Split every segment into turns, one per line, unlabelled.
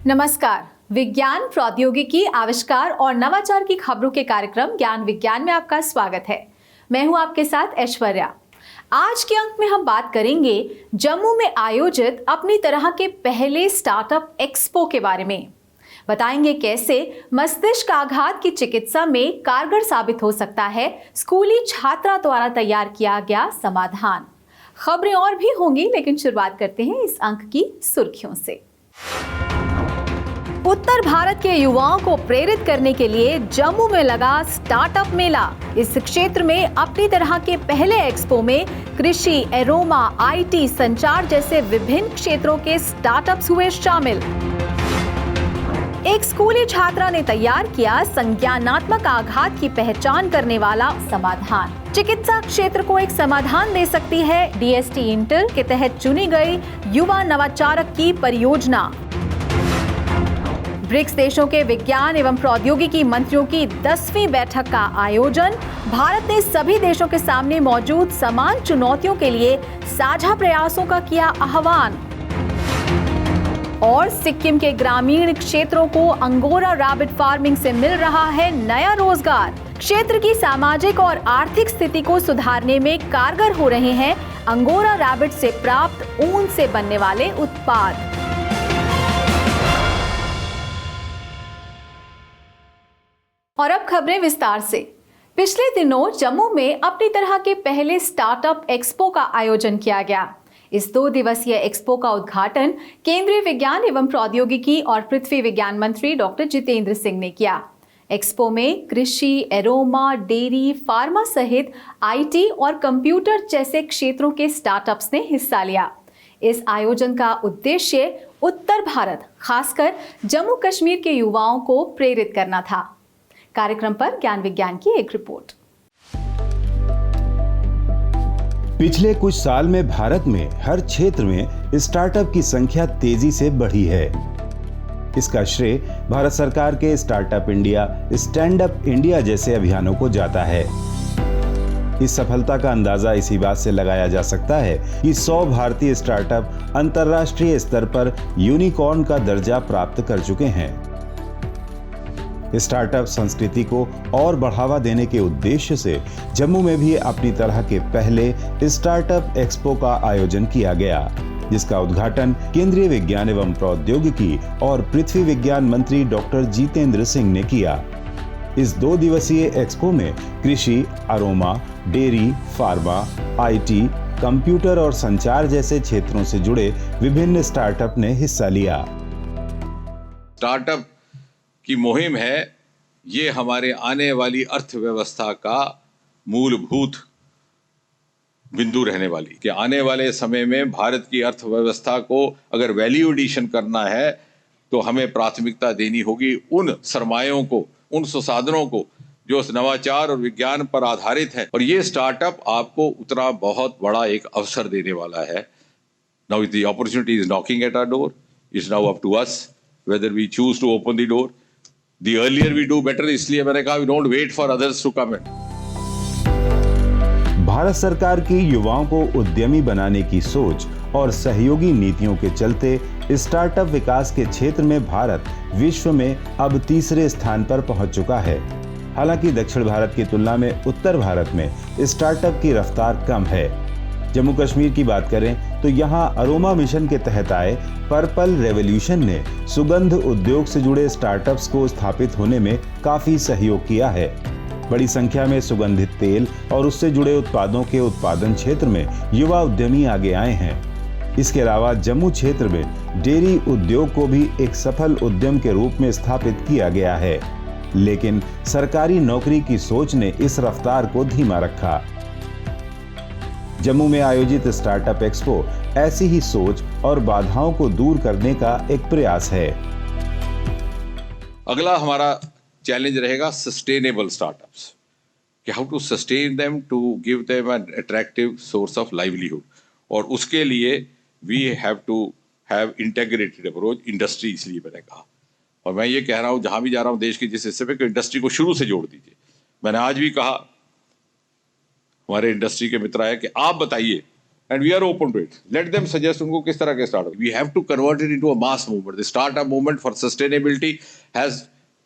नमस्कार। विज्ञान, प्रौद्योगिकी, आविष्कार और नवाचार की खबरों के कार्यक्रम ज्ञान विज्ञान में आपका स्वागत है। मैं हूं आपके साथ ऐश्वर्या। आज के अंक में हम बात करेंगे जम्मू में आयोजित अपनी तरह के पहले स्टार्टअप एक्सपो के बारे में। बताएंगे कैसे मस्तिष्क आघात की चिकित्सा में कारगर साबित हो सकता है स्कूली छात्रा द्वारा तैयार किया गया समाधान। खबरें और भी होंगी, लेकिन शुरुआत करते हैं इस अंक की सुर्खियों से। उत्तर भारत के युवाओं को प्रेरित करने के लिए जम्मू में लगा स्टार्टअप मेला। इस क्षेत्र में अपनी तरह के पहले एक्सपो में कृषि, एरोमा, आईटी, संचार जैसे विभिन्न क्षेत्रों के स्टार्टअप्स हुए शामिल। एक स्कूली छात्रा ने तैयार किया संज्ञानात्मक आघात की पहचान करने वाला समाधान। चिकित्सा क्षेत्र को एक समाधान दे सकती है डीएसटी इंटर के तहत चुनी गई युवा नवाचारक की परियोजना। ब्रिक्स देशों के विज्ञान एवं प्रौद्योगिकी मंत्रियों की 10वीं बैठक का आयोजन। भारत ने सभी देशों के सामने मौजूद समान चुनौतियों के लिए साझा प्रयासों का किया आह्वान। और सिक्किम के ग्रामीण क्षेत्रों को अंगोरा रैबिट फार्मिंग से मिल रहा है नया रोजगार। क्षेत्र की सामाजिक और आर्थिक स्थिति को सुधारने में कारगर हो रहे हैं अंगोरा रैबिट से प्राप्त ऊन से बनने वाले उत्पाद। और अब खबरें विस्तार से। पिछले दिनों जम्मू में अपनी तरह के पहले स्टार्टअप एक्सपो का आयोजन किया गया। इस 2 दिवसीय एक्सपो का उद्घाटन केंद्रीय विज्ञान एवं प्रौद्योगिकी और पृथ्वी विज्ञान मंत्री डॉक्टर जितेंद्र सिंह ने किया। एक्सपो में कृषि, एरोमा, डेयरी, फार्मा सहित आईटी और कंप्यूटर जैसे क्षेत्रों के स्टार्टअप्स ने हिस्सा लिया। इस आयोजन का उद्देश्य उत्तर भारत, खासकर जम्मू कश्मीर के युवाओं को प्रेरित करना था। कार्यक्रम पर ज्ञान विज्ञान की एक रिपोर्ट।
पिछले कुछ साल में भारत में हर क्षेत्र में स्टार्टअप की संख्या तेजी से बढ़ी है। इसका श्रेय भारत सरकार के startup India, stand up India जैसे अभियानों को जाता है। इस सफलता का अंदाजा इसी बात से लगाया जा सकता है कि 100 भारतीय स्टार्टअप अंतर्राष्ट्रीय स्तर पर यूनिकॉर्न का दर्जा प्राप्त कर चुके हैं। स्टार्टअप संस्कृति को और बढ़ावा देने के उद्देश्य से जम्मू में भी अपनी तरह के पहले स्टार्टअप एक्सपो का आयोजन किया गया, जिसका उद्घाटन केंद्रीय विज्ञान एवं प्रौद्योगिकी और पृथ्वी विज्ञान मंत्री डॉक्टर जितेंद्र सिंह ने किया। इस 2 दिवसीय एक्सपो में कृषि, aroma, dairy, pharma, IT, computer और संचार जैसे क्षेत्रों से जुड़े विभिन्न स्टार्टअप ने हिस्सा लिया।
स्टार्टअप की मुहिम है, ये हमारे आने वाली अर्थव्यवस्था का मूलभूत बिंदु रहने वाली कि आने वाले समय में भारत की अर्थव्यवस्था को अगर वैल्यू एडिशन करना है तो हमें प्राथमिकता देनी होगी उन सरमायों को, उन संसाधनों को जो नवाचार और विज्ञान पर आधारित है। और ये स्टार्टअप आपको उतना बहुत बड़ा एक अवसर देने वाला है। Now the opportunity is knocking at our door, is now up to us whether we choose to open the door. The earlier we do better, इसलिए मैंने कहा we don't wait for others to come in.
Bharat सरकार की युवाओं को उद्यमी बनाने की सोच और सहयोगी नीतियों के चलते स्टार्टअप विकास के क्षेत्र में भारत विश्व में अब 3रे स्थान पर पहुंच चुका है। हालांकि दक्षिण भारत की तुलना में उत्तर भारत में स्टार्टअप की रफ्तार कम है। जम्मू कश्मीर की बात करें तो यहाँ अरोमा मिशन के तहत आए पर्पल रेवोल्यूशन ने सुगंध उद्योग से जुड़े स्टार्टअप्स को स्थापित होने में काफी सहयोग किया है। बड़ी संख्या में सुगंधित तेल और उससे जुड़े उत्पादों के उत्पादन क्षेत्र में युवा उद्यमी आगे आए हैं। इसके अलावा जम्मू क्षेत्र में डेयरी उद्योग को भी एक सफल उद्यम के रूप में स्थापित किया गया है, लेकिन सरकारी नौकरी की सोच ने इस रफ्तार को धीमा रखा। जम्मू में आयोजित स्टार्टअप एक्सपो ऐसी ही सोच और बाधाओं को दूर करने का एक प्रयास है।
अगला हमारा चैलेंज रहेगा सस्टेनेबल स्टार्टअप्स, कि how to sustain them, to give them an attractive source of livelihood. और उसके लिए we have to have integrated approach industry, इसलिए मैंने कहा। और मैं ये कह रहा हूँ जहां भी जा रहा हूँ देश के जिस हिस्से पे, इंडस्ट्री को शुरू से जोड़ दीजिए। मैंने आज भी कहा, हमारे इंडस्ट्री के मित्र आए कि आप बताइए and we are open to it. Let them suggest उनको किस तरह के startup. We have to convert it into a mass movement. The startup movement for sustainability has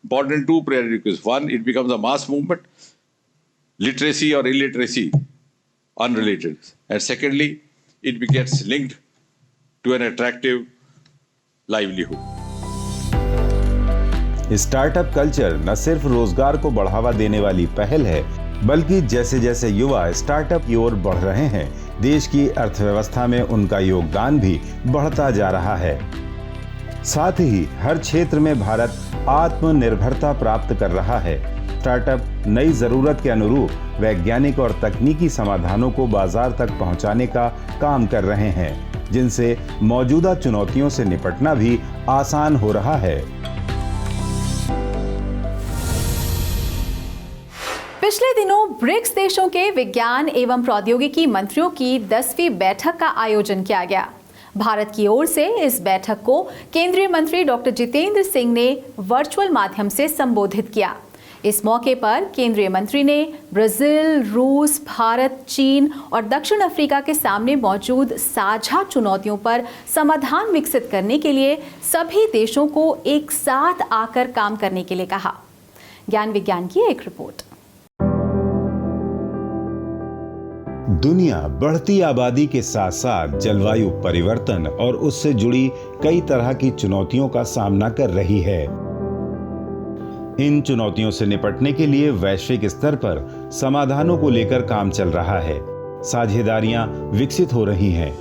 important two prerequisites. One, it becomes a mass movement. Literacy or illiteracy, unrelated. And secondly, it gets linked to an attractive livelihood.
Startup culture न सिर्फ रोजगार को बढ़ावा देने वाली पहल है, बल्कि जैसे जैसे युवा स्टार्टअप की ओर बढ़ रहे हैं, देश की अर्थव्यवस्था में उनका योगदान भी बढ़ता जा रहा है। साथ ही हर क्षेत्र में भारत आत्मनिर्भरता प्राप्त कर रहा है। स्टार्टअप नई जरूरत के अनुरूप वैज्ञानिक और तकनीकी समाधानों को बाजार तक पहुंचाने का काम कर रहे हैं, जिनसे मौजूदा चुनौतियों से निपटना भी आसान हो रहा है।
पिछले दिनों ब्रिक्स देशों के विज्ञान एवं प्रौद्योगिकी मंत्रियों की 10वीं बैठक का आयोजन किया गया। भारत की ओर से इस बैठक को केंद्रीय मंत्री डॉक्टर जितेंद्र सिंह ने वर्चुअल माध्यम से संबोधित किया। इस मौके पर केंद्रीय मंत्री ने ब्राजील, रूस, भारत, चीन और दक्षिण अफ्रीका के सामने मौजूद साझा चुनौतियों पर समाधान विकसित करने के लिए सभी देशों को एक साथ आकर काम करने के लिए कहा। ज्ञान विज्ञान की एक रिपोर्ट।
दुनिया बढ़ती आबादी के साथ साथ जलवायु परिवर्तन और उससे जुड़ी कई तरह की चुनौतियों का सामना कर रही है। इन चुनौतियों से निपटने के लिए वैश्विक स्तर पर समाधानों को लेकर काम चल रहा है। साझेदारियां विकसित हो रही हैं।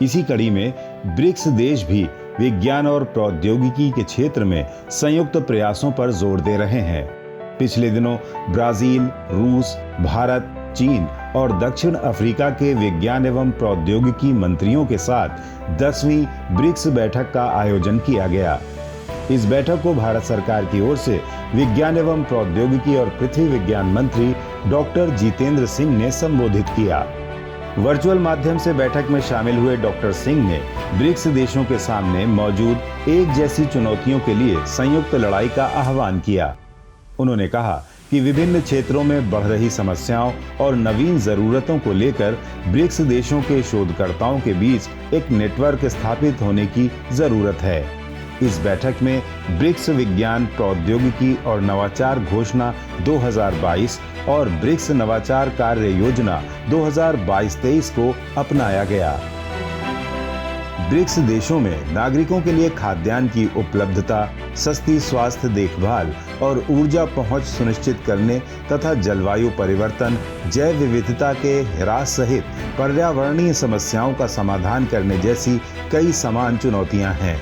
इसी कड़ी में ब्रिक्स देश भी विज्ञान और प्रौद्योगिकी के क्षेत्र में संयुक्त प्रयासों पर जोर दे रहे हैं। पिछले दिनों ब्राजील, रूस, भारत, चीन और दक्षिण अफ्रीका के विज्ञान एवं प्रौद्योगिकी मंत्रियों के साथ 10वीं ब्रिक्स बैठक का आयोजन किया गया। इस बैठक को भारत सरकार की ओर से विज्ञान एवं प्रौद्योगिकी और पृथ्वी विज्ञान मंत्री डॉक्टर जितेंद्र सिंह ने संबोधित किया। वर्चुअल माध्यम से बैठक में शामिल हुए डॉक्टर सिंह ने ब्रिक्स देशों के सामने मौजूद एक जैसी चुनौतियों के लिए संयुक्त लड़ाई का आह्वान किया। उन्होंने कहा कि विभिन्न क्षेत्रों में बढ़ रही समस्याओं और नवीन जरूरतों को लेकर ब्रिक्स देशों के शोधकर्ताओं के बीच एक नेटवर्क स्थापित होने की जरूरत है। इस बैठक में ब्रिक्स विज्ञान प्रौद्योगिकी और नवाचार घोषणा 2022 और ब्रिक्स नवाचार कार्य योजना 2022-23 को अपनाया गया। ब्रिक्स देशों में नागरिकों के लिए खाद्यान्न की उपलब्धता, सस्ती स्वास्थ्य देखभाल और ऊर्जा पहुंच सुनिश्चित करने तथा जलवायु परिवर्तन, जैव विविधता के ह्रास सहित पर्यावरणीय समस्याओं का समाधान करने जैसी कई समान चुनौतियां हैं।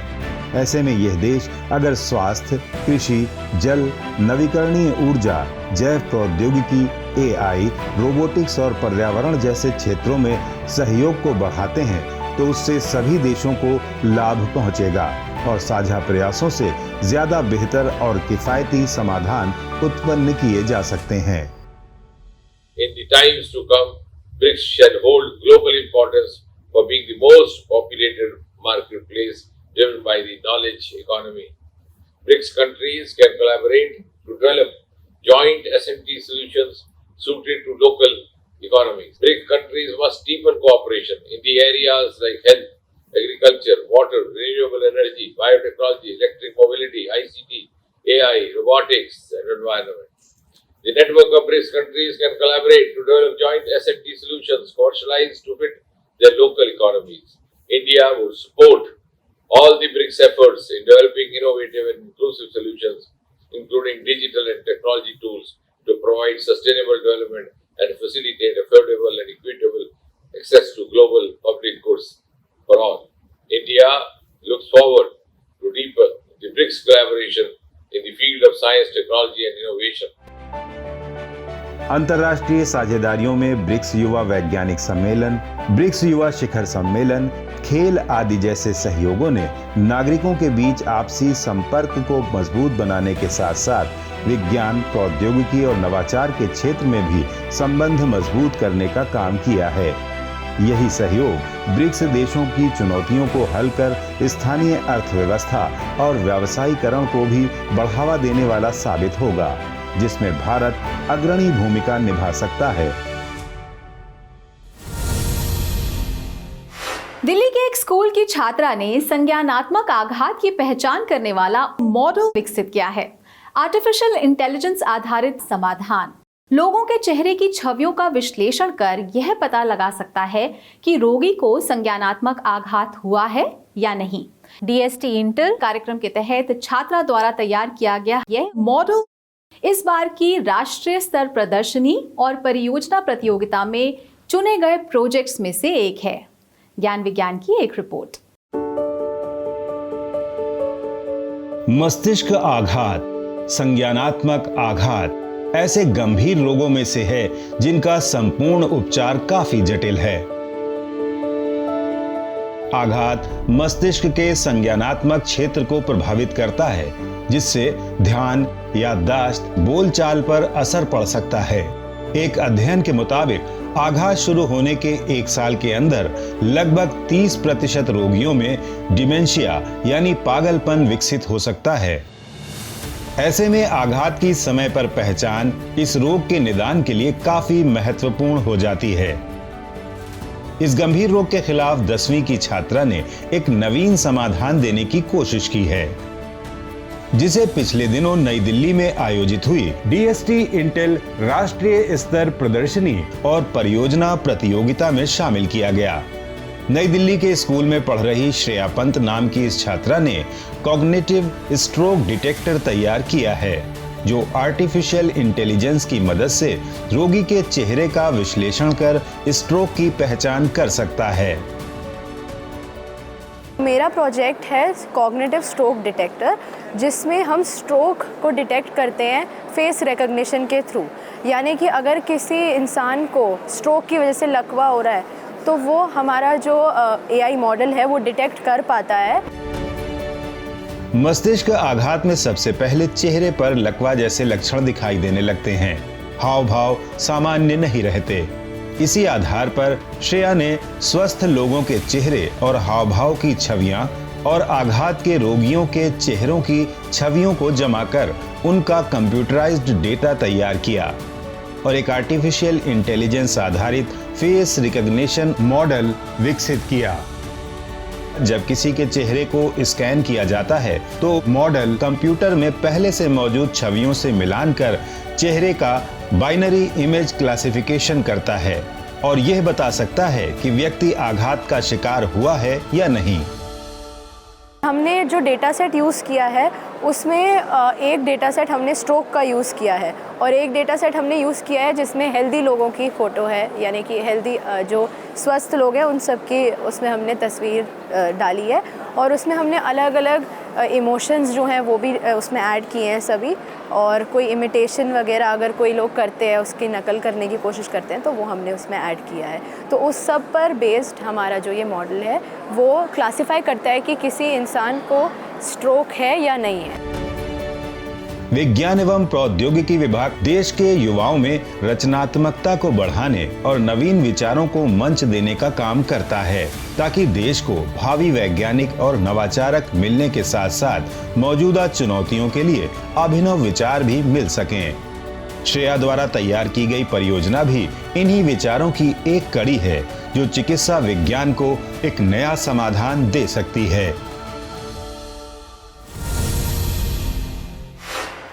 ऐसे में यह देश अगर स्वास्थ्य, कृषि, जल, नवीकरणीय ऊर्जा, जैव प्रौद्योगिकी, AI, रोबोटिक्स और पर्यावरण जैसे क्षेत्रों में सहयोग को बढ़ाते हैं तो उससे सभी देशों को लाभ पहुंचेगा और साझा प्रयासों से ज्यादा बेहतर और किफायती समाधान उत्पन्न किए जा सकते हैं।
In the times to come, BRICS shall hold global importance for being the most populated marketplace driven by the knowledge economy. BRICS countries can collaborate to develop joint SMT solutions suited to local economies. BRICS countries must deepen cooperation in the areas like health, agriculture, water, renewable energy, biotechnology, electric mobility, ICT, AI, robotics, and environment. The network of BRICS countries can collaborate to develop joint SMT solutions commercialized to fit their local economies. India would support all the BRICS efforts in developing innovative and inclusive solutions, including digital and technology tools to provide sustainable development and facilitate affordable and equitable access to global public goods for all. India looks forward to deepen the BRICS collaboration in the field of science, technology and innovation.
अंतर्राष्ट्रीय साझेदारियों में BRICS युवा वैज्ञानिक सम्मेलन, BRICS युवा शिखर सम्मेलन, खेल आदि जैसे सहयोगों ने नागरिकों के बीच आपसी संपर्क को मजबूत बनाने के साथ साथ विज्ञान, प्रौद्योगिकी और नवाचार के क्षेत्र में भी संबंध मजबूत करने का काम किया है। यही सहयोग ब्रिक्स देशों की चुनौतियों को हल कर स्थानीय अर्थव्यवस्था और व्यावसायीकरण को भी बढ़ावा देने वाला साबित होगा, जिसमें भारत अग्रणी भूमिका निभा सकता है।
दिल्ली के एक स्कूल की छात्रा ने संज्ञानात्मक आघात की पहचान करने वाला मॉडल विकसित किया है। आर्टिफिशियल इंटेलिजेंस आधारित समाधान लोगों के चेहरे की छवियों का विश्लेषण कर यह पता लगा सकता है कि रोगी को संज्ञानात्मक आघात हुआ है या नहीं। DST इंटर कार्यक्रम के तहत छात्रा द्वारा तैयार किया गया यह मॉडल इस बार की राष्ट्रीय स्तर प्रदर्शनी और परियोजना प्रतियोगिता में चुने गए प्रोजेक्ट्स में से एक है। ज्ञान विज्ञान की एक रिपोर्ट।
मस्तिष्क आघात, संज्ञानात्मक आघात ऐसे गंभीर रोगों में से है जिनका संपूर्ण उपचार काफी जटिल है। आघात मस्तिष्क के संज्ञानात्मक क्षेत्र को प्रभावित करता है, जिससे ध्यान, याददाश्त, बोलचाल पर असर पड़ सकता है। एक अध्ययन के मुताबिक आघात शुरू होने के 1 साल के अंदर लगभग 30% रोगियों में डिमेंशिया यानी पागलपन विकसित हो सकता है। ऐसे में आघात की समय पर पहचान इस रोग के निदान के लिए काफी महत्वपूर्ण हो जाती है। इस गंभीर रोग के खिलाफ 10वीं की छात्रा ने एक नवीन समाधान देने की कोशिश की है, जिसे पिछले दिनों नई दिल्ली में आयोजित हुई DST इंटेल राष्ट्रीय स्तर प्रदर्शनी और परियोजना प्रतियोगिता में शामिल किया गया। नई दिल्ली के स्कूल में पढ़ रही श्रेया पंत नाम की इस छात्रा ने कॉग्निटिव स्ट्रोक डिटेक्टर तैयार किया है, जो आर्टिफिशियल इंटेलिजेंस की मदद से रोगी के चेहरे का विश्लेषण कर स्ट्रोक की पहचान कर सकता है।
मेरा प्रोजेक्ट है कॉग्निटिव स्ट्रोक डिटेक्टर, जिसमें हम स्ट्रोक को डिटेक्ट करते हैं फेस रिकग्निशन के थ्रू। यानी कि अगर किसी इंसान को स्ट्रोक की वजह से लकवा हो रहा है तो वो हमारा जो AI मॉडल है वो डिटेक्ट कर पाता है।
मस्तिष्क आघात में सबसे पहले चेहरे पर लकवा जैसे लक्षण दिखाई देने लगते हैं। हाव भाव सामान्य नहीं रहते। इसी आधार पर श्रेया ने स्वस्थ लोगों के चेहरे और हाव भाव की छवियां और आघात के रोगियों के चेहरों की छवियों को जमा कर उनका कंप्यूटराइज्ड डेटा तैयार किया और एक आर्टिफिशियल इंटेलिजेंस आधारित फेस रिकग्निशन मॉडल विकसित किया। जब किसी के चेहरे को स्कैन किया जाता है तो मॉडल कंप्यूटर में पहले से मौजूद छवियों से मिलान कर चेहरे का बाइनरी इमेज क्लासिफिकेशन करता है और यह बता सकता है कि व्यक्ति आघात का शिकार हुआ है या नहीं।
हमने जो डेटा सेट यूज़ किया है उसमें एक डेटा सेट हमने स्ट्रोक का यूज़ किया है और एक डेटा सेट हमने यूज़ किया है जिसमें हेल्दी लोगों की फ़ोटो है, यानी कि हेल्दी जो स्वस्थ लोग हैं उन सब की उसमें हमने तस्वीर डाली है और उसमें हमने अलग अलग इमोशंस जो हैं वो भी उसमें ऐड किए हैं सभी। और कोई इमिटेशन वगैरह अगर कोई लोग करते हैं, उसकी नकल करने की कोशिश करते हैं, तो वो हमने उसमें ऐड किया है। तो उस सब पर बेस्ड हमारा जो ये मॉडल है वो क्लासिफाई करता है कि किसी इंसान को स्ट्रोक है या नहीं है।
विज्ञान एवं प्रौद्योगिकी विभाग देश के युवाओं में रचनात्मकता को बढ़ाने और नवीन विचारों को मंच देने का काम करता है, ताकि देश को भावी वैज्ञानिक और नवाचारक मिलने के साथ साथ मौजूदा चुनौतियों के लिए अभिनव विचार भी मिल सकें। श्रेया द्वारा तैयार की गई परियोजना भी इन्हीं विचारों की एक कड़ी है, जो चिकित्सा विज्ञान को एक नया समाधान दे सकती है।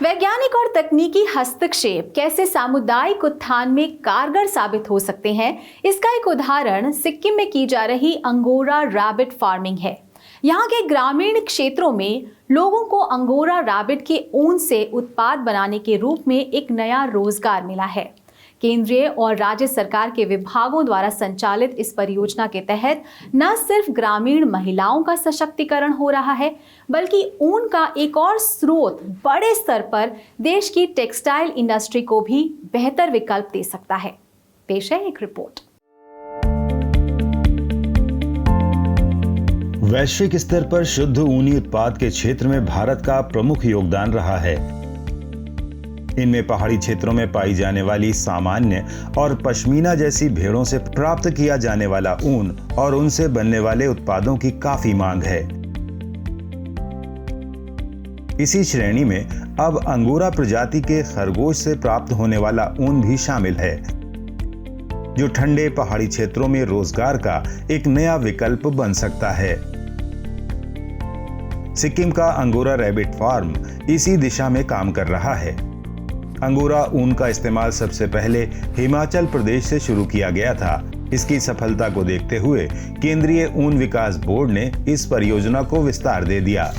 वैज्ञानिक और तकनीकी हस्तक्षेप कैसे सामुदायिक उत्थान में कारगर साबित हो सकते हैं, इसका एक उदाहरण सिक्किम में की जा रही अंगोरा रैबिट फार्मिंग है। यहाँ के ग्रामीण क्षेत्रों में लोगों को अंगोरा रैबिट के ऊन से उत्पाद बनाने के रूप में एक नया रोजगार मिला है। केंद्रीय और राज्य सरकार के विभागों द्वारा संचालित इस परियोजना के तहत न सिर्फ ग्रामीण महिलाओं का सशक्तिकरण हो रहा है, बल्कि ऊन का एक और स्रोत बड़े स्तर पर देश की टेक्सटाइल इंडस्ट्री को भी बेहतर विकल्प दे सकता है। पेश है एक रिपोर्ट।
वैश्विक स्तर पर शुद्ध ऊनी उत्पाद के क्षेत्र में भारत का प्रमुख योगदान रहा है। इनमें पहाड़ी क्षेत्रों में पाई जाने वाली सामान्य और पश्मीना जैसी भेड़ों से प्राप्त किया जाने वाला ऊन और उनसे बनने वाले उत्पादों की काफी मांग है। इसी श्रेणी में अब अंगोरा प्रजाति के खरगोश से प्राप्त होने वाला ऊन भी शामिल है। जो ठंडे पहाड़ी क्षेत्रों में रोजगार का एक नया विकल्प बन सकता है। सिक्किम का अंगोरा रैबिट फार्म इसी दिशा में काम कर रहा है। अंगोरा ऊन का इस्तेमाल सबसे पहले हिमाचल प्रदेश से शुरू किया गया था। इसकी सफलता को देखते हुए केंद्रीय ऊन विकास बोर्ड ने इस परियोजना को विस्तार दे दिया।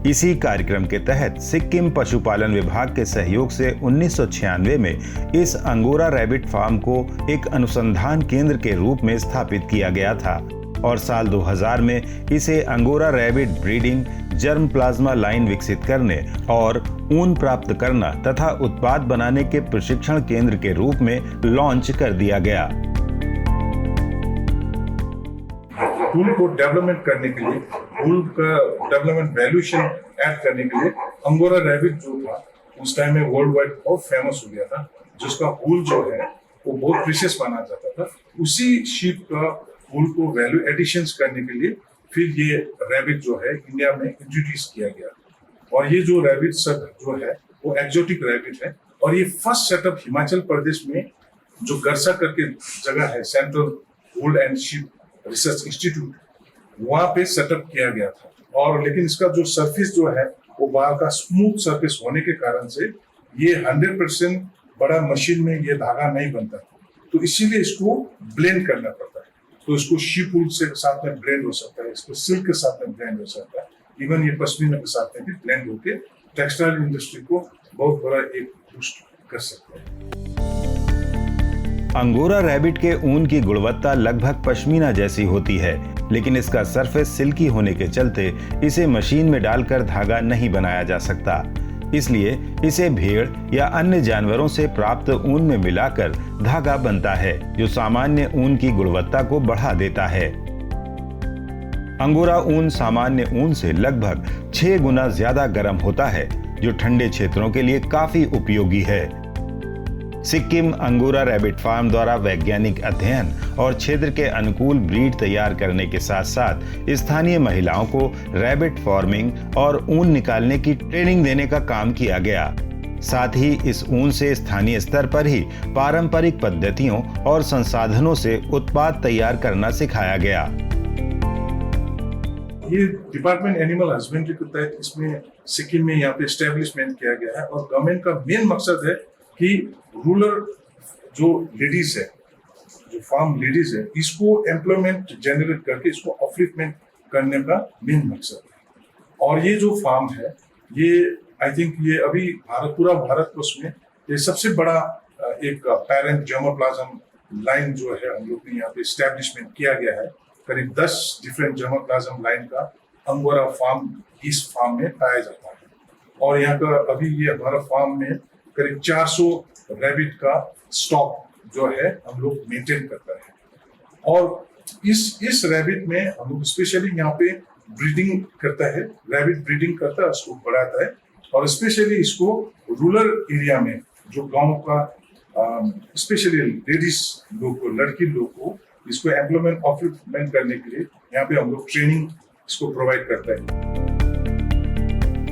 इसी कार्यक्रम के तहत सिक्किम पशुपालन विभाग के सहयोग से 1996 में इस अंगोरा रैबिट फार्म को एक अनुसंधान केंद्र के रूप में स्थापित किया गया था और साल 2000 में इसे angora rabbit breeding germ plasma line विकसित करने और ऊन प्राप्त करना तथा उत्पाद बनाने के प्रशिक्षण केंद्र के रूप में लॉन्च कर दिया गया।
टूल को डेवलपमेंट करने के लिए, टूल का डेवलपमेंट वैल्यूएशन ऐड करने के लिए अंगोरा रैबिट जो था उस टाइम में वर्ल्ड वाइड बहुत फेमस हो गया था, जिसका वूल जो है वो बहुत प्रीशियस माना जाता था। उसी शीप का वूल को वैल्यू एडिशंस करने के लिए फिर ये रैबिट जो है इंडिया में इंट्रोड्यूस किया गया और ये जो रैबिट सब जो है वो एक्जोटिक रैबिट है और ये फर्स्ट सेटअप हिमाचल प्रदेश में जो गरसा करके जगह है, central wool and sheep research institute, वहाँ पे सेटअप किया गया था। और लेकिन इसका जो सरफेस जो है वो बाहर का स्मूथ सरफेस होने के कारण से ये 100% बड़ा मशीन में ये धागा नहीं बनता, तो इसीलिए इसको ब्लेंड करना पड़ता है। तो इसको शीप वूल से साथ में ब्लेंड हो सकता है, इसको सिल्क के साथ में ब्लेंड हो सकता है, इवन ये पश्मीना के साथ में भी ब्लेंड होके टेक्सटाइल इंडस्ट्री को बहुत बड़ा एक बूस्ट कर सकता है।
अंगोरा रैबिट के ऊन की गुणवत्ता लगभग पश्मीना जैसी होती है, लेकिन इसका सरफेस सिल्की होने के चलते इसे मशीन में डालकर धागा नहीं बनाया जा सकता। इसलिए इसे भेड़ या अन्य जानवरों से प्राप्त ऊन में मिलाकर धागा बनता है, जो सामान्य ऊन की गुणवत्ता को बढ़ा देता है। अंगोरा ऊन सामान्य ऊन से लगभग 6 गुना ज्यादा गर्म होता है, जो ठंडे क्षेत्रों के लिए काफी उपयोगी है। सिक्किम अंगोरा रैबिट फार्म द्वारा वैज्ञानिक अध्ययन और क्षेत्र के अनुकूल ब्रीड तैयार करने के साथ साथ स्थानीय महिलाओं को रैबिट फार्मिंग और ऊन निकालने की ट्रेनिंग देने का काम किया गया। साथ ही इस ऊन से स्थानीय स्तर पर ही पारंपरिक पद्धतियों और संसाधनों से उत्पाद तैयार करना सिखाया गया।
ये डिपार्टमेंट एनिमल हस्बेंड्री के तहत इसमें सिक्किम में यहाँ पे एस्टेब्लिशमेंट किया गया है और गवर्नमेंट का मेन मकसद है कि रूरल जो लेडीज है, जो फार्म लेडीज है, इसको एम्प्लॉयमेंट जनरेट करके इसको अपलिफ्टमेंट करने का मेन मकसद है। और ये जो फार्म है ये आई थिंक ये अभी पूरा भारतवर्ष में ये सबसे बड़ा एक पेरेंट जर्मोप्लाज्म लाइन जो है हम लोग ने यहाँ पे एस्टेब्लिशमेंट किया गया है। करीब 10 डिफरेंट जर्मोप्लाज्म लाइन का अंगोरा फार्म इस फार्म में पाया जाता है और यहाँ का अभी ये हमारा फार्म में करीब 400 रैबिट का स्टॉक जो है हम लोग मेंटेन करता है। और इस रैबिट में हम लोग स्पेशली यहाँ पे ब्रीडिंग करता है, रैबिट ब्रीडिंग करता है, उसको बढ़ाता है और स्पेशली इसको रूरल एरिया में जो गांव का स्पेशली लेडीज लोग को, लड़की लोग को इसको एम्प्लॉयमेंट अपलिफ्टमेंट करने के लिए यहाँ पे हम लोग ट्रेनिंग इसको प्रोवाइड करता है।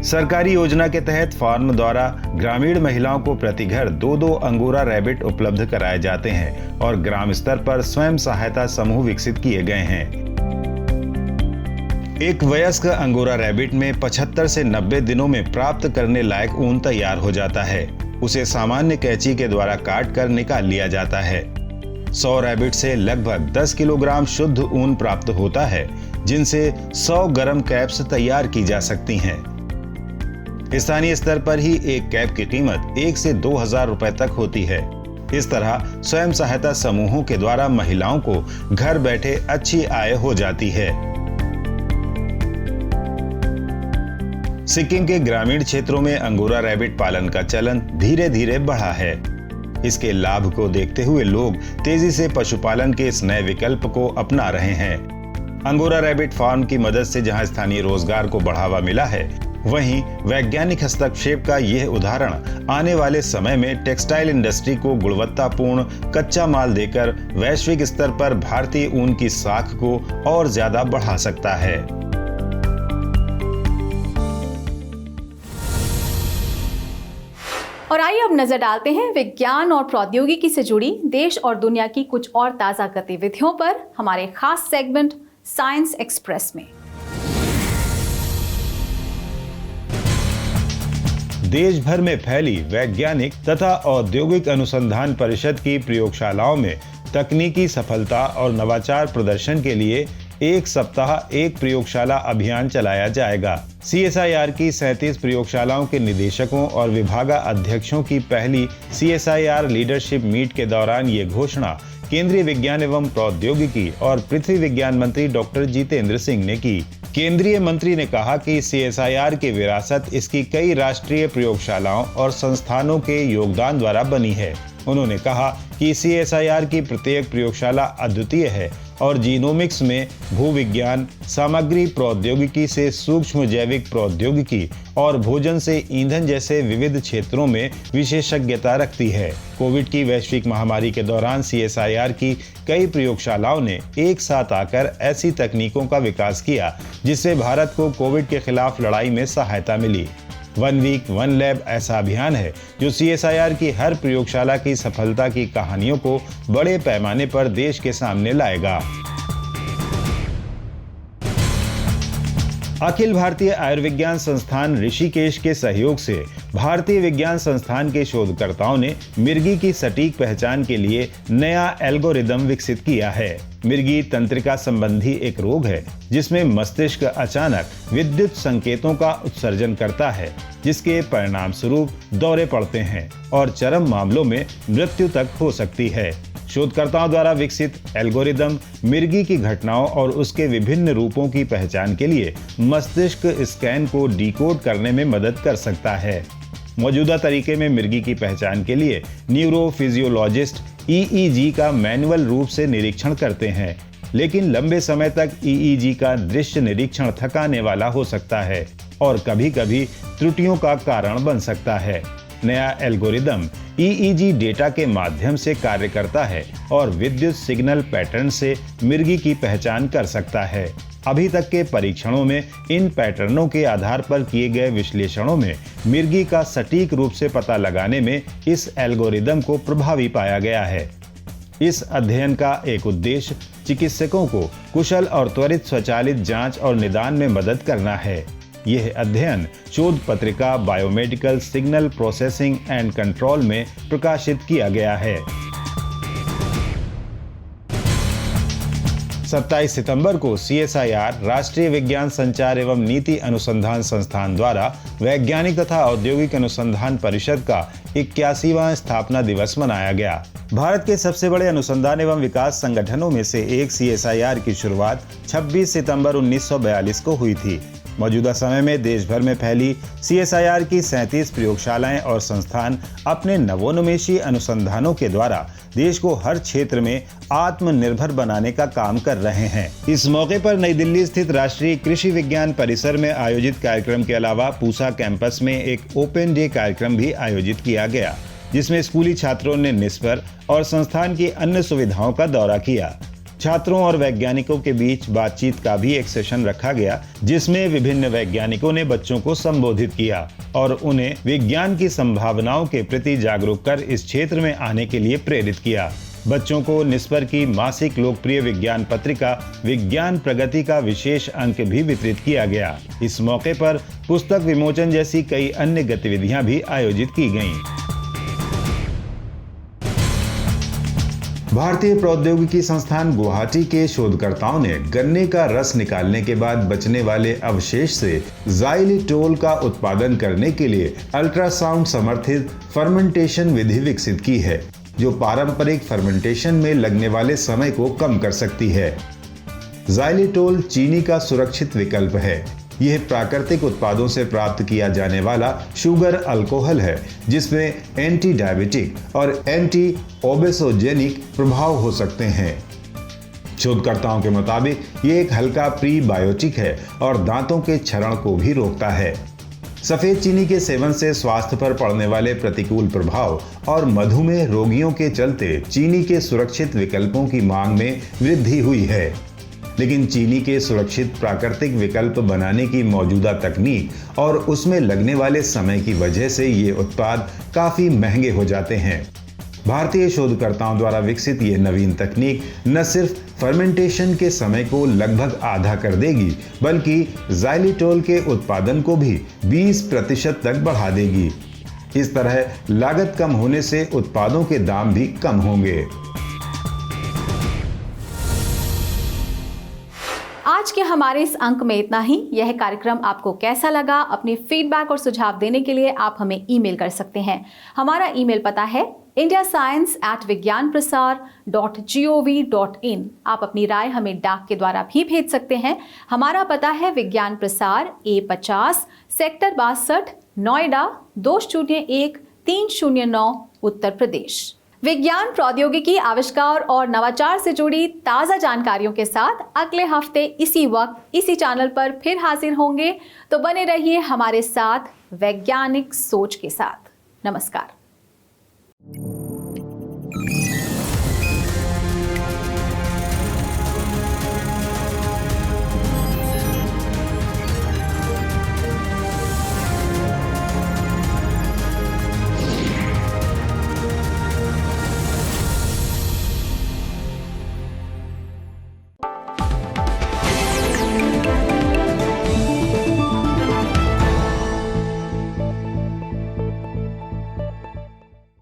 सरकारी योजना के तहत फार्म द्वारा ग्रामीण महिलाओं को प्रति घर 2-2 अंगोरा रैबिट उपलब्ध कराए जाते हैं और ग्राम स्तर पर स्वयं सहायता समूह विकसित किए गए हैं। एक वयस्क अंगोरा रैबिट में 75 से 90 दिनों में प्राप्त करने लायक ऊन तैयार हो जाता है। उसे सामान्य कैंची के द्वारा काट कर निकाल लिया जाता है। 100 रैबिट से लगभग 10 किलोग्राम शुद्ध ऊन प्राप्त होता है, जिनसे 100 गर्म कैप्स तैयार की जा सकती हैं। स्थानीय स्तर पर ही एक कैप की कीमत 1 से 2,000 रुपए तक होती है। इस तरह स्वयं सहायता समूहों के द्वारा महिलाओं को घर बैठे अच्छी आय हो जाती है। सिक्किम के ग्रामीण क्षेत्रों में अंगोरा रैबिट पालन का चलन धीरे धीरे बढ़ा है। इसके लाभ को देखते हुए लोग तेजी से पशुपालन के इस नए विकल्प को अपना रहे हैं। अंगोरा रैबिट फार्म की मदद से जहां स्थानीय रोजगार को बढ़ावा मिला है, वहीं वैज्ञानिक हस्तक्षेप का यह उदाहरण आने वाले समय में टेक्सटाइल इंडस्ट्री को गुणवत्तापूर्ण कच्चा माल देकर वैश्विक स्तर पर भारतीय ऊन की साख को और ज्यादा बढ़ा सकता है।
और आइए अब नजर डालते हैं विज्ञान और प्रौद्योगिकी से जुड़ी देश और दुनिया की कुछ और ताजा गतिविधियों पर हमारे खास सेगमेंट साइंस एक्सप्रेस में।
देश भर में फैली वैज्ञानिक तथा औद्योगिक अनुसंधान परिषद की प्रयोगशालाओं में तकनीकी सफलता और नवाचार प्रदर्शन के लिए एक सप्ताह एक प्रयोगशाला अभियान चलाया जाएगा। CSIR की 37 प्रयोगशालाओं के निदेशकों और विभागाध्यक्षों की पहली CSIR लीडरशिप मीट के दौरान ये घोषणा केंद्रीय विज्ञान एवं प्रौद्योगिकी और पृथ्वी विज्ञान मंत्री डॉक्टर जितेंद्र सिंह ने की। केंद्रीय मंत्री ने कहा कि CSIR की विरासत इसकी कई राष्ट्रीय प्रयोगशालाओं और संस्थानों के योगदान द्वारा बनी है। उन्होंने कहा कि CSIR की प्रत्येक प्रयोगशाला अद्वितीय है और जीनोमिक्स में भूविज्ञान, सामग्री प्रौद्योगिकी से सूक्ष्म जैविक प्रौद्योगिकी और भोजन से ईंधन जैसे विविध क्षेत्रों में विशेषज्ञता रखती है। कोविड की वैश्विक महामारी के दौरान CSIR की कई प्रयोगशालाओं ने एक साथ आकर ऐसी तकनीकों का विकास किया जिससे भारत को कोविड के खिलाफ लड़ाई में सहायता मिली। 1 वीक 1 लैब ऐसा अभियान है जो CSIR की हर प्रयोगशाला की सफलता की कहानियों को बड़े पैमाने पर देश के सामने लाएगा। अखिल भारतीय आयुर्विज्ञान संस्थान ऋषिकेश के सहयोग से भारतीय विज्ञान संस्थान के शोधकर्ताओं ने मिर्गी की सटीक पहचान के लिए नया एल्गोरिदम विकसित किया है। मिर्गी तंत्रिका संबंधी एक रोग है जिसमें मस्तिष्क अचानक विद्युत संकेतों का उत्सर्जन करता है, जिसके परिणाम स्वरूप दौरे पड़ते हैं और चरम मामलों में मृत्यु तक हो सकती है। शोधकर्ताओं द्वारा विकसित एल्गोरिदम मिर्गी की घटनाओं और उसके विभिन्न रूपों की पहचान के लिए मस्तिष्क स्कैन को डिकोड करने में मदद कर सकता है। मौजूदा तरीके में मिर्गी की पहचान के लिए न्यूरोफिजियोलॉजिस्ट EEG का मैनुअल रूप से निरीक्षण करते हैं, लेकिन लंबे समय तक EEG का दृश्य निरीक्षण थकाने वाला हो सकता है और कभी-कभी त्रुटियों का कारण बन सकता है। नया एल्गोरिदम EEG डेटा के माध्यम से कार्य करता है और विद्युत सिग्नल पैटर्न से मिर्गी की पहचान कर सकता है। अभी तक के परीक्षणों में इन पैटर्नों के आधार पर किए गए विश्लेषणों में मिर्गी का सटीक रूप से पता लगाने में इस एल्गोरिदम को प्रभावी पाया गया है। इस अध्ययन का एक उद्देश्य चिकित्सकों को कुशल और त्वरित स्वचालित जांच और निदान में मदद करना है। यह अध्ययन शोध पत्रिका biomedical signal processing and control में प्रकाशित किया गया है। 27 सितंबर को CSIR राष्ट्रीय विज्ञान संचार एवं नीति अनुसंधान संस्थान द्वारा वैज्ञानिक तथा औद्योगिक अनुसंधान परिषद का 81वां स्थापना दिवस मनाया गया। भारत के सबसे बड़े अनुसंधान एवं विकास संगठनों में से एक CSIR की शुरुआत 26 सितंबर 1942 को हुई थी। मौजूदा समय में देश भर में फैली CSIR की 37 प्रयोगशालाएं और संस्थान अपने नवोन्मेषी अनुसंधानों के द्वारा देश को हर क्षेत्र में आत्मनिर्भर बनाने का काम कर रहे हैं। इस मौके पर नई दिल्ली स्थित राष्ट्रीय कृषि विज्ञान परिसर में आयोजित कार्यक्रम के अलावा पूसा कैंपस में एक ओपन डे कार्यक्रम भी आयोजित किया गया, जिसमें स्कूली छात्रों ने निस्पर और संस्थान की अन्य सुविधाओं का दौरा किया। छात्रों और वैज्ञानिकों के बीच बातचीत का भी एक सेशन रखा गया, जिसमें विभिन्न वैज्ञानिकों ने बच्चों को संबोधित किया और उन्हें विज्ञान की संभावनाओं के प्रति जागरूक कर इस क्षेत्र में आने के लिए प्रेरित किया। बच्चों को निस्पर की मासिक लोकप्रिय विज्ञान पत्रिका विज्ञान प्रगति का विशेष अंक भी वितरित किया गया। इस मौके पर पुस्तक विमोचन जैसी कई अन्य गतिविधियां भी आयोजित की गईं। भारतीय प्रौद्योगिकी संस्थान गुवाहाटी के शोधकर्ताओं ने गन्ने का रस निकालने के बाद बचने वाले अवशेष से ज़ाइलिटोल का उत्पादन करने के लिए अल्ट्रासाउंड समर्थित फर्मेंटेशन विधि विकसित की है, जो पारंपरिक फर्मेंटेशन में लगने वाले समय को कम कर सकती है। ज़ाइलिटोल चीनी का सुरक्षित विकल्प है। यह प्राकृतिक उत्पादों से प्राप्त किया जाने वाला शुगर अल्कोहल है, जिसमें एंटी डायबिटिक और एंटी ओबेसोजेनिक प्रभाव हो सकते हैं। शोधकर्ताओं के मुताबिक ये एक हल्का प्रीबायोटिक है और दांतों के क्षरण को भी रोकता है। सफेद चीनी के सेवन से स्वास्थ्य पर पड़ने वाले प्रतिकूल प्रभाव और मधुमेह रोगियों के चलते चीनी के सुरक्षित विकल्पों की मांग में वृद्धि हुई है। लेकिन चीनी के सुरक्षित प्राकृतिक विकल्प बनाने की मौजूदा तकनीक और उसमें लगने वाले समय की वजह से ये उत्पाद काफी महंगे हो जाते हैं। भारतीय शोधकर्ताओं द्वारा विकसित ये नवीन तकनीक न सिर्फ फर्मेंटेशन के समय को लगभग आधा कर देगी, बल्कि ज़ाइलिटोल के उत्पादन को भी 20% तक बढ़ा देगी। इस तरह लागत कम होने से उत्पादों के दाम भी कम होंगे।
आज के हमारे इस अंक में इतना ही। यह कार्यक्रम आपको कैसा लगा, अपनी फीडबैक और सुझाव देने के लिए आप हमें ईमेल कर सकते हैं। हमारा ईमेल पता है indiascience@vigyanprasar.gov.in। आप अपनी राय हमें डाक के द्वारा भी भेज सकते हैं। हमारा पता है विज्ञान प्रसार, A50, सेक्टर 62, नोएडा 201309, उत्तर प्रदेश। विज्ञान, प्रौद्योगिकी, आविष्कार और नवाचार से जुड़ी ताज़ा जानकारियों के साथ अगले हफ्ते इसी वक्त इसी चैनल पर फिर हाजिर होंगे। तो बने रहिए हमारे साथ वैज्ञानिक सोच के साथ। नमस्कार।